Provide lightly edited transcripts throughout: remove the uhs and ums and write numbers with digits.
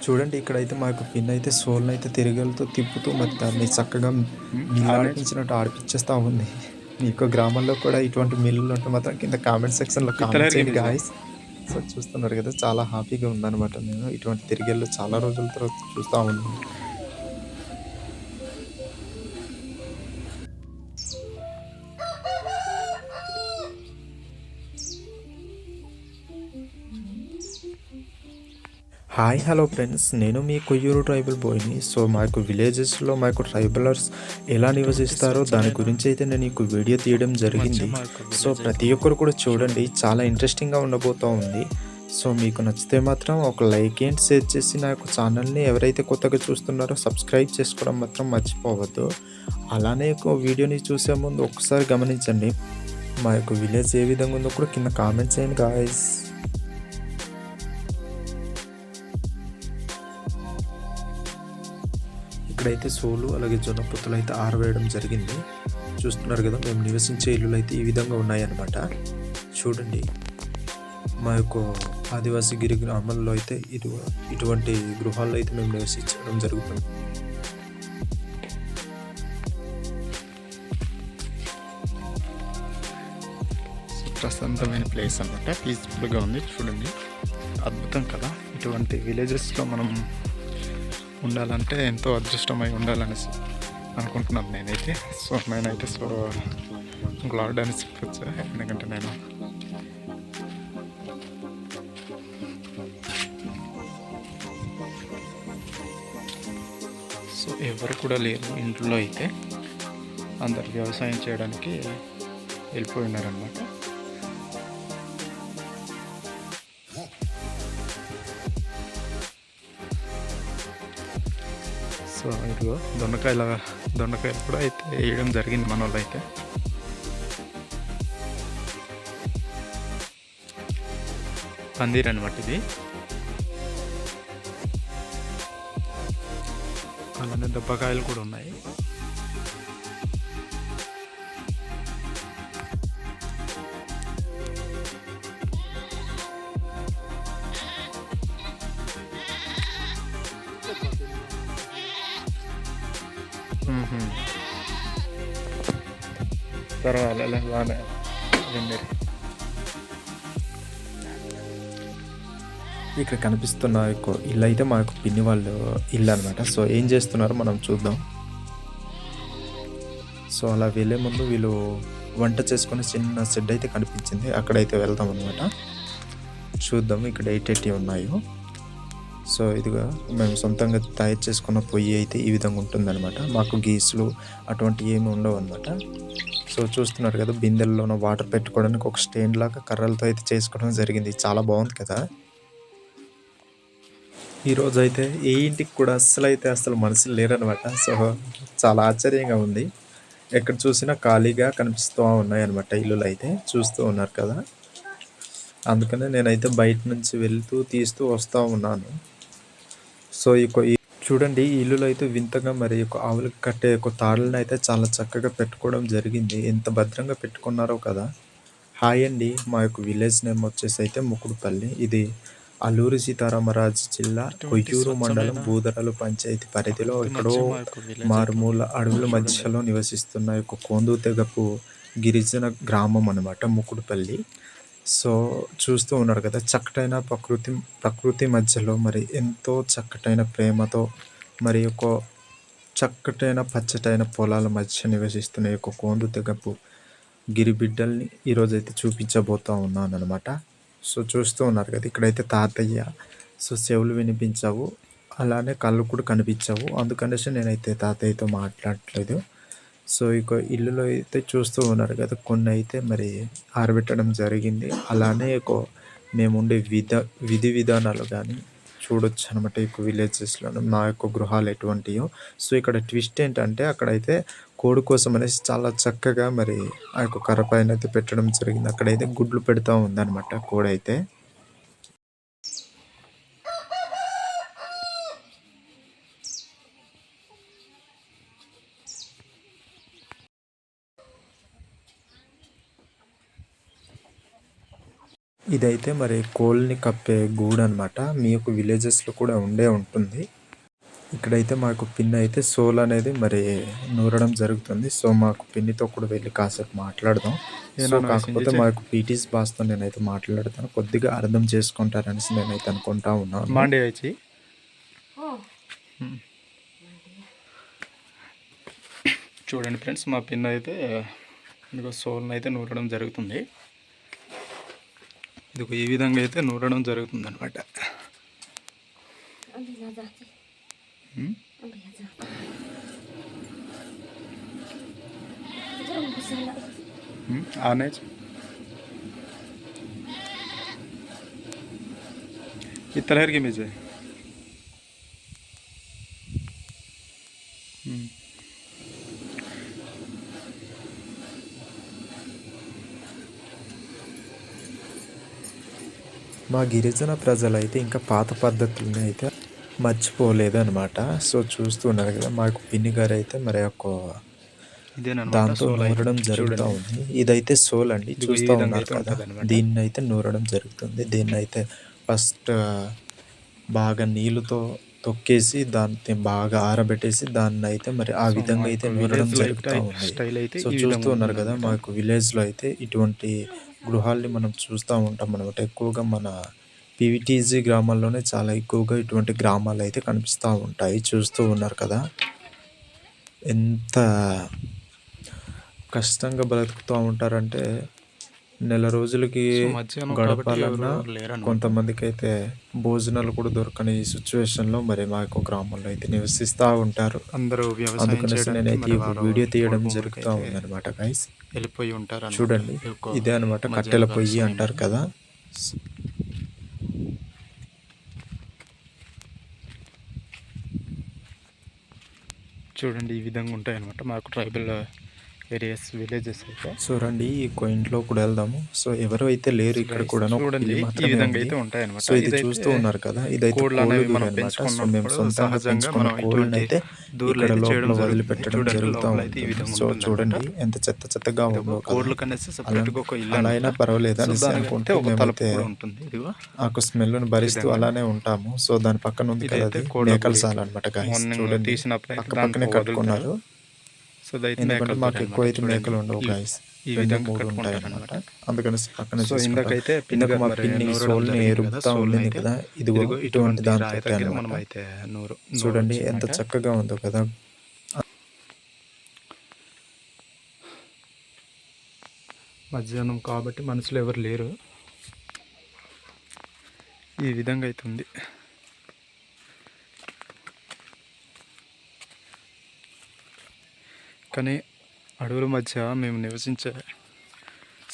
చూడండి ఇక్కడైతే మాకు పిన్ అయితే సోల్ని అయితే తిరగలతో తిప్పుతూ మరి దాన్ని చక్కగా మిల్లు ఆడిపించినట్టు ఆడిపించేస్తూ ఉంది. మీకు గ్రామాల్లో కూడా ఇటువంటి మిల్లులు ఉంటే మాత్రం కింద కామెంట్ సెక్షన్లో కామెంట్ చేయండి గాయస్. సో చూస్తున్నారు కదా, చాలా హ్యాపీగా ఉందన్నమాట. నేను ఇటువంటి తిరిగేళ్ళు చాలా రోజుల తర్వాత చూస్తూ ఉన్నాను. హాయ్ హలో ఫ్రెండ్స్, నేను మీ కొయ్యూరు ట్రైబల్ బాయ్ని. సో మాకు విలేజెస్లో మాకు ట్రైబలర్స్ ఎలా నివసిస్తారో దాని గురించి అయితే నేను ఈ వీడియో తీయడం జరిగింది. సో ప్రతి ఒక్కరు కూడా చూడండి, చాలా ఇంట్రెస్టింగ్గా ఉండబోతూ ఉంది. సో మీకు నచ్చితే మాత్రం ఒక లైక్ అండ్ షేర్ చేసి నా యొక్క ఛానల్ని ఎవరైతే కొత్తగా చూస్తున్నారో సబ్స్క్రైబ్ చేసుకోవడం మాత్రం మర్చిపోవద్దు. అలానే వీడియోని చూసే ముందు ఒకసారి గమనించండి, మా యొక్క విలేజ్ ఏ విధంగా ఉందో కూడా కింద కామెంట్ చేయండి గాయస్. ఇక్కడైతే సోలు అలాగే జొన్న పొత్తులు అయితే ఆరవేయడం జరిగింది. చూస్తున్నారు కదా, మేము నివసించే ఇల్లులు అయితే ఈ విధంగా ఉన్నాయన్నమాట. చూడండి, మా యొక్క ఆదివాసీ గిరి గ్రామాల్లో అయితే ఇటువంటి గృహాల్లో అయితే మేము నివసించడం జరుగుతుంది. ప్రశాంతమైన ప్లేస్ అనమాట, పీస్ఫుల్గా ఉంది. చూడండి, అద్భుతం కదా. ఇటువంటి విలేజెస్లో మనం ఉండాలంటే ఎంతో అదృష్టమై ఉండాలనేసి అనుకుంటున్నాను నేనైతే. సో గ్లాడ్ అని చెప్పచ్చు, ఎందుకంటే నేను ఎవరు కూడా లేరు ఇంట్లో అయితే, అందరు వ్యవసాయం చేయడానికి వెళ్ళిపోయినారనమాట. సో ఇదిగో దొండకాయలు కూడా అయితే వేయడం జరిగింది మన వాళ్ళు అయితే. పందిర్ అనమాట ఇది. అలానే దెబ్బకాయలు కూడా ఉన్నాయి. పర్వాలేదు, బాగానే ఇక్కడ కనిపిస్తున్న ఇల్లు అయితే మాకు పిన్ని వాళ్ళు ఇల్లు అనమాట. సో ఏం చేస్తున్నారో మనం చూద్దాం. సో అలా వెళ్ళే ముందు వీళ్ళు వంట చేసుకునే చిన్న షెడ్ అయితే కనిపించింది, అక్కడైతే వెళ్దాం అనమాట. చూద్దాం ఇక్కడ ఏటేటి ఉన్నాయో. సో ఇదిగా మేము సొంతంగా తయారు చేసుకున్న పొయ్యి అయితే ఈ విధంగా ఉంటుందన్నమాట. మాకు గీసులు అటువంటివి ఏమి ఉండవు అనమాట. సో చూస్తున్నారు కదా, బిందెల్లోనూ వాటర్ పెట్టుకోవడానికి ఒక స్టాండ్ లాగా కర్రలతో అయితే చేసుకోవడం జరిగింది. చాలా బాగుంది కదా. ఈరోజు అయితే ఏ ఇంటికి కూడా అసలు మనుషులు లేరనమాట. సో చాలా ఆశ్చర్యంగా ఉంది. ఎక్కడ చూసినా ఖాళీగా కనిపిస్తూ ఉన్నాయి అనమాట ఇల్లులు అయితే. చూస్తూ ఉన్నారు కదా, అందుకనే నేనైతే బయట నుంచి వెళ్తూ తీస్తూ వస్తూ ఉన్నాను. సో చూడండి, ఈ ఇల్లులో అయితే వింతగా మరి ఆవులకు కట్టే తాళ్ళని అయితే చాలా చక్కగా పెట్టుకోవడం జరిగింది. ఎంత భద్రంగా పెట్టుకున్నారో కదా. హాయ్ అండి, మా యొక్క విలేజ్ నేమ్ వచ్చేసి అయితే ముకుడుపల్లి. ఇది అల్లూరి సీతారామరాజు జిల్లా కొయ్యూరు మండలం బూదరాలు పంచాయతీ పరిధిలో ఎక్కడో మారుమూల అడవుల మధ్యలో నివసిస్తున్న యొక్క కోందు తెగపు గిరిజన గ్రామం అనమాట ముకుడుపల్లి. సో చూస్తూ ఉన్నారు కదా, చక్కటైన ప్రకృతి మధ్యలో మరి ఎంతో చక్కటైన ప్రేమతో మరి ఒక చక్కటైన పచ్చటైన పొలాల మధ్య నివసిస్తున్న యొక్క కోందు తెగపు గిరిబిడ్డల్ని ఈరోజైతే చూపించబోతూ ఉన్నాను అనమాట. సో చూస్తూ ఉన్నారు కదా, ఇక్కడైతే తాతయ్య. సో చెవులు వినిపించవు, అలానే కళ్ళు కూడా కనిపించవు, అందుకనేసి నేనైతే తాతయ్యతో మాట్లాడట్లేదు. సో ఇక ఇల్లులో అయితే చూస్తూ ఉన్నారు కదా, కొన్ని అయితే మరి ఆరబెట్టడం జరిగింది. అలానే మేము ఉండే విధి విధానాలు కానీ చూడొచ్చు అనమాట ఈ విలేజెస్లో నా యొక్క గృహాలు ఎటువంటివో. సో ఇక్కడ ట్విస్ట్ ఏంటంటే, అక్కడైతే కోడి కోసం అనేసి చాలా చక్కగా మరి ఆ యొక్క కర్ర పైన అయితే పెట్టడం జరిగింది. అక్కడైతే గుడ్లు పెడతా ఉందన్నమాట కోడి అయితే. ఇదైతే మరి కోళ్ళని కప్పే గూడు అనమాట. మీ యొక్క విలేజెస్లో కూడా ఉండే ఉంటుంది. ఇక్కడైతే మాకు పిన్ని అయితే సోల్ అనేది మరి నూరడం జరుగుతుంది. సో మాకు పిన్నితో కూడా వెళ్ళి కాసేపు మాట్లాడదాం. సో కాకపోతే మా యొక్క పీటీస్ బాస్తో నేనైతే మాట్లాడతాను, కొద్దిగా అర్థం చేసుకుంటారనేసి నేనైతే అనుకుంటా ఉన్నాను. మాండి వచ్చి చూడండి ఫ్రెండ్స్, మా పిన్ అయితే ఇదిగో సోల్ని అయితే నూరడం జరుగుతుంది. ఇదిగో ఈ విధంగా అయితే నూరడం జరుగుతుంది అనమాట. आने कितना है कि मुझे మా గిరిజన ప్రజలైతే ఇంకా పాత పద్ధతులను అయితే మర్చిపోలేదన్నమాట. సో చూస్తున్నారు కదా, మాకు పిన్ని గారు అయితే మరి ఒక దాంతో నూరడం జరుగుతూ ఉంది. ఇదైతే సోల్ అండి, చూస్తూ ఉన్నారు కదా. దీన్ని అయితే నూరడం జరుగుతుంది. దీన్ని అయితే ఫస్ట్ బాగా నీళ్ళతో తొక్కేసి దాన్ని బాగా ఆరబెట్టేసి దాన్ని అయితే మరి ఆ విధంగా అయితే నూరడం జరుగుతూ ఉంది. సో చూస్తూ ఉన్నారు కదా, మాకు విలేజ్లో అయితే ఇటువంటి గృహాల్ని మనం చూస్తూ ఉంటాం అనమాట. ఎక్కువగా మన పీవీటీజీ గ్రామాల్లోనే చాలా ఎక్కువగా ఇటువంటి గ్రామాలు అయితే కనిపిస్తూ ఉంటాయి. చూస్తూ ఉన్నారు కదా, ఎంత కష్టంగా బ్రతుకుతూ ఉంటారంటే నెల రోజులకి గడపాలన్నా కొంతమందికి అయితే భోజనాలు కూడా దొరకని ఈ సిచ్యువేషన్లో మరి మా యొక్క గ్రామంలో అయితే నివసిస్తూ ఉంటారు. అందుకనేసి నేనైతే ఈ వీడియో తీయడం జరుగుతూ ఉంది అనమాట. గైస్ వెళ్ళిపోయి ఉంటారు చూడండి, ఇదే అనమాట కట్టెల పొయ్యి అంటారు కదా. చూడండి, ఈ విధంగా ఉంటాయి అనమాట మాకు ట్రైబల్ ఏరియాస్ విలేజెస్ అయితే. సో రండి ఇంట్లో కూడా వెళ్దాము. సో ఎవరు అయితే లేరు ఇక్కడ కూడా, ఈ విధంగా అయితే ఉంటాయి అనమాట. సో ఇది చూస్తూ ఉన్నారు కదా, ఇదైతే అనమాట. సో మేము సొంతంగా పెంచుకున్న కోళ్ళని అయితే ఇక్కడ లోపల వదిలిపెట్టడం జరుగుతూ ఉంది. సో చూడండి ఎంత చెత్తగా ఉందో కదా. అలా అయినా పర్వాలేదు అనేసి అనుకుంటే మేమైతే ఆ స్మెల్ని భరిస్తూ అలానే ఉంటాము. సో దాని పక్కన ఉంది కదా, అది మేకల సాల అనమాట. చూడండి పక్కనే కట్టుకున్నారు. సో ఎందుకంటే మాకు ఎక్కువ అయితే మేకలు ఉండవు గాయస్, ఈ విధంగా మూడు ఉంటాయి అనమాట. అందుకని పక్కన ఇందాకైతే మా పిన్ని సోల్ని ఎరుపుతా ఉండింది కదా, ఇదిగో ఇటువంటి దాని చూడండి ఎంత చక్కగా ఉందో కదా. మధ్యాహ్నం కాబట్టి మనుషులు ఎవరు లేరు. ఈ విధంగా అయితే ఉంది. కానీ అడవుల మధ్య మేము నివసించే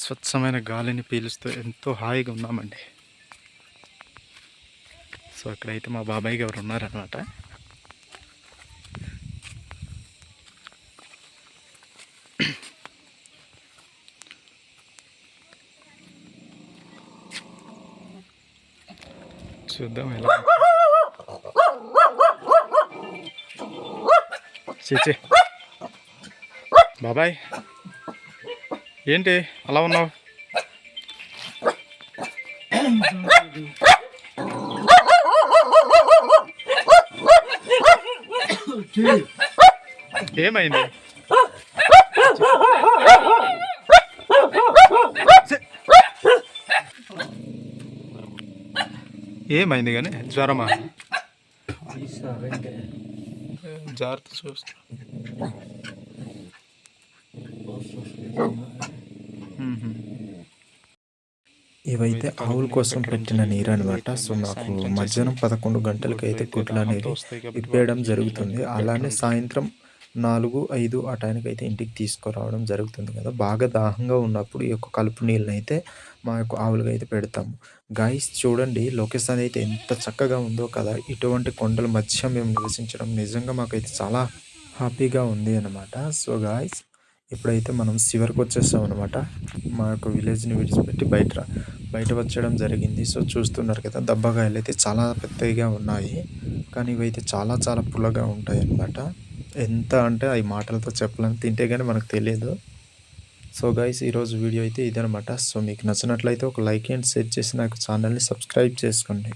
స్వచ్ఛమైన గాలిని పీలుస్తూ ఎంతో హాయిగా ఉన్నామండి. సో అక్కడైతే మా బాబాయ్ గారు ఉన్నారనమాట. చూద్దాం ఎలా. చే బాబాయ్, ఏంటి అలా ఉన్నావు? ఏమైంది? ఏమైంది కానీ జ్వరమా? జాగ్రత్త చూస్తా. ఇవైతే ఆవుల కోసం పెట్టిన నీరు అనమాట. సో నాకు మధ్యాహ్నం 11 గంటలకి అయితే గుడ్లు అనేది ఇప్పేయడం జరుగుతుంది. అలానే సాయంత్రం 4, 5 ఆ టైంకి అయితే ఇంటికి తీసుకురావడం జరుగుతుంది కదా. బాగా దాహంగా ఉన్నప్పుడు ఈ యొక్క కలుపు నీళ్ళని అయితే మా యొక్క ఆవులుగా అయితే పెడతాము. గాయస్ చూడండి, లొకేషన్ అయితే ఎంత చక్కగా ఉందో కదా. ఇటువంటి కొండల మధ్య మేము నివసించడం నిజంగా మాకైతే చాలా హ్యాపీగా ఉంది అనమాట. సో గాయస్ ఇప్పుడైతే మనం చివరికి వచ్చేస్తాం అనమాట. మా యొక్క విలేజ్ని విడిచిపెట్టి బయట వచ్చేయడం జరిగింది. సో చూస్తున్నారు కదా, దబ్బకాయలు అయితే చాలా పెద్దగా ఉన్నాయి, కానీ ఇవైతే చాలా పుల్లగా ఉంటాయి అన్నమాట. ఎంత అంటే అవి మాటలతో చెప్పలేని, తింటే కానీ మనకు తెలియదు. సో గైస్ ఈరోజు వీడియో అయితే ఇదనమాట. సో మీకు నచ్చినట్లయితే ఒక లైక్ అండ్ షేర్ చేసి నాకు ఛానల్ని సబ్స్క్రైబ్ చేసుకోండి.